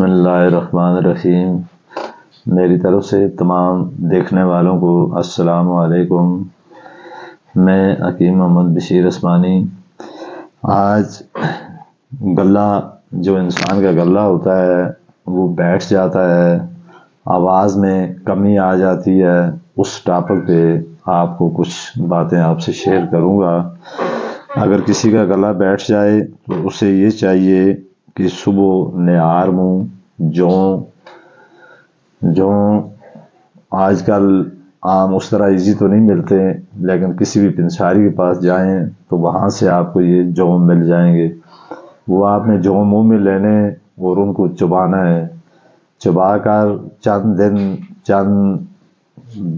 بسم اللہ الرحمن الرحیم۔ میری طرف سے تمام دیکھنے والوں کو السلام علیکم۔ میں حکیم محمد بشیر عثمانی۔ آج گلہ جو انسان کا گلہ ہوتا ہے وہ بیٹھ جاتا ہے، آواز میں کمی آ جاتی ہے، اس ٹاپک پہ آپ کو کچھ باتیں آپ سے شیئر کروں گا۔ اگر کسی کا گلہ بیٹھ جائے تو اسے یہ چاہیے کہ صبح نہار منہ جو آج کل عام اس طرح ایزی تو نہیں ملتے، لیکن کسی بھی پنساری کے پاس جائیں تو وہاں سے آپ کو یہ جوم مل جائیں گے۔ وہ آپ نے جوم منہ میں لینے اور ان کو چبانا ہے۔ چبا کر چند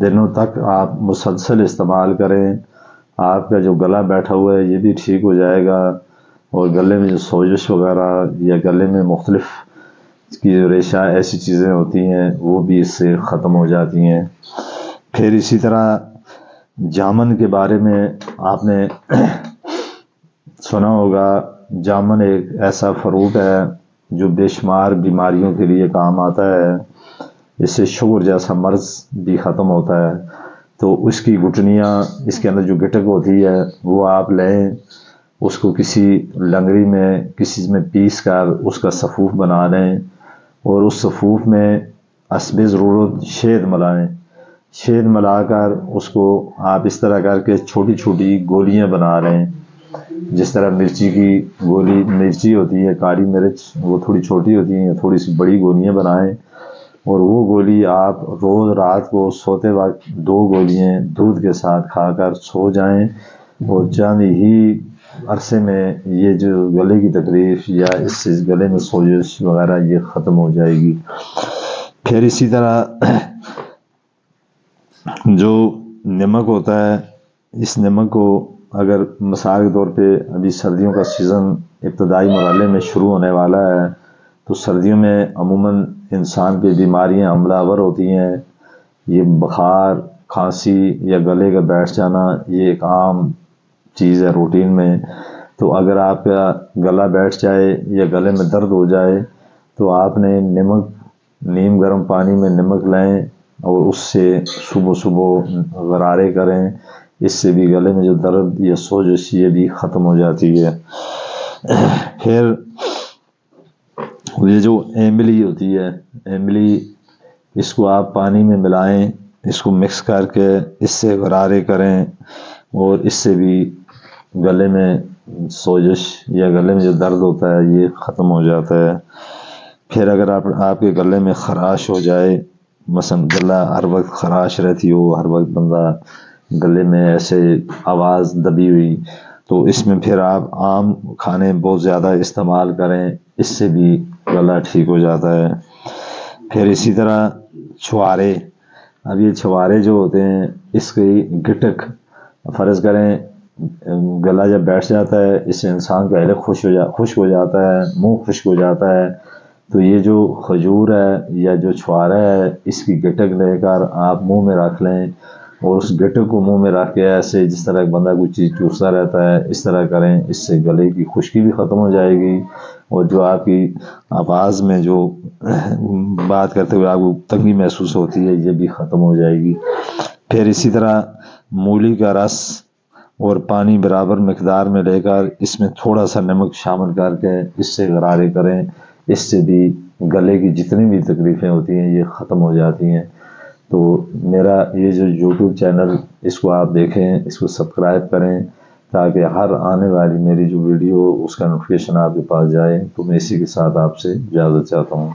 دنوں تک آپ مسلسل استعمال کریں، آپ کا جو گلا بیٹھا ہوا ہے یہ بھی ٹھیک ہو جائے گا، اور گلے میں جو سوزش وغیرہ یا گلے میں مختلف کی جو ریشہ ایسی چیزیں ہوتی ہیں وہ بھی اس سے ختم ہو جاتی ہیں۔ پھر اسی طرح جامن کے بارے میں آپ نے سنا ہوگا۔ جامن ایک ایسا فروٹ ہے جو بے شمار بیماریوں کے لیے کام آتا ہے، اس سے شوگر جیسا مرض بھی ختم ہوتا ہے۔ تو اس کی گٹنیاں، اس کے اندر جو گٹک ہوتی ہے وہ آپ لیں، اس کو کسی لنگڑی میں کسی میں پیس کر اس کا سفوف بنا لیں، اور اس سفوف میں حسب ضرورت شہد ملائیں۔ شہد ملا کر اس کو آپ اس طرح کر کے چھوٹی چھوٹی گولیاں بنا لیں، جس طرح مرچی کی گولی مرچی ہوتی ہے، کالی مرچ وہ تھوڑی چھوٹی ہوتی ہیں، تھوڑی سی بڑی گولیاں بنائیں، اور وہ گولی آپ روز رات کو سوتے وقت 2 گولیاں دودھ کے ساتھ کھا کر سو جائیں، اور چند ہی عرصے میں یہ جو گلے کی تکلیف یا اس سے گلے میں سوزش وغیرہ یہ ختم ہو جائے گی۔ پھر اسی طرح جو نمک ہوتا ہے، اس نمک کو اگر مثال کے طور پہ ابھی سردیوں کا سیزن ابتدائی مرحلے میں شروع ہونے والا ہے، تو سردیوں میں عموماً انسان پہ بیماریاں حملہ آور ہوتی ہیں۔ یہ بخار، کھانسی یا گلے کا بیٹھ جانا یہ ایک عام چیز ہے روٹین میں۔ تو اگر آپ کا گلا بیٹھ جائے یا گلے میں درد ہو جائے تو آپ نے نمک، نیم گرم پانی میں نمک لیں اور اس سے صبح صبح غرارے کریں، اس سے بھی گلے میں جو درد یا سوزش یہ بھی ختم ہو جاتی ہے۔ پھر یہ جو ایملی ہوتی ہے، ایملی اس کو آپ پانی میں ملائیں، اس کو مکس کر کے اس سے غرارے کریں، اور اس سے بھی گلے میں سوزش یا گلے میں جو درد ہوتا ہے یہ ختم ہو جاتا ہے۔ پھر اگر آپ کے گلے میں خراش ہو جائے، مثلا گلا ہر وقت خراش رہتی ہو، ہر وقت بندہ گلے میں ایسے آواز دبی ہوئی، تو اس میں پھر آپ عام کھانے بہت زیادہ استعمال کریں، اس سے بھی گلا ٹھیک ہو جاتا ہے۔ پھر اسی طرح چھوارے، اب یہ چھوارے جو ہوتے ہیں اس کی گٹک، فرض کریں گلا جب بیٹھ جاتا ہے اس سے انسان کا حلق خشک ہو جاتا ہے، منہ خشک ہو جاتا ہے، تو یہ جو کھجور ہے یا جو چھوارا ہے اس کی گٹک لے کر آپ منہ میں رکھ لیں، اور اس گٹک کو منہ میں رکھ کے ایسے جس طرح بندہ کوئی چیز چوستا رہتا ہے اس طرح کریں، اس سے گلے کی خشکی بھی ختم ہو جائے گی، اور جو آپ کی آواز میں جو بات کرتے ہوئے آپ کو تنگی محسوس ہوتی ہے یہ بھی ختم ہو جائے گی۔ پھر اسی طرح مولی کا رس اور پانی برابر مقدار میں لے کر اس میں تھوڑا سا نمک شامل کر کے اس سے غرارے کریں، اس سے بھی گلے کی جتنی بھی تکلیفیں ہوتی ہیں یہ ختم ہو جاتی ہیں۔ تو میرا یہ جو یوٹیوب چینل اس کو آپ دیکھیں، اس کو سبسکرائب کریں، تاکہ ہر آنے والی میری جو ویڈیو اس کا نوٹیفیکیشن آپ کے پاس جائے۔ تو میں اسی کے ساتھ آپ سے اجازت چاہتا ہوں۔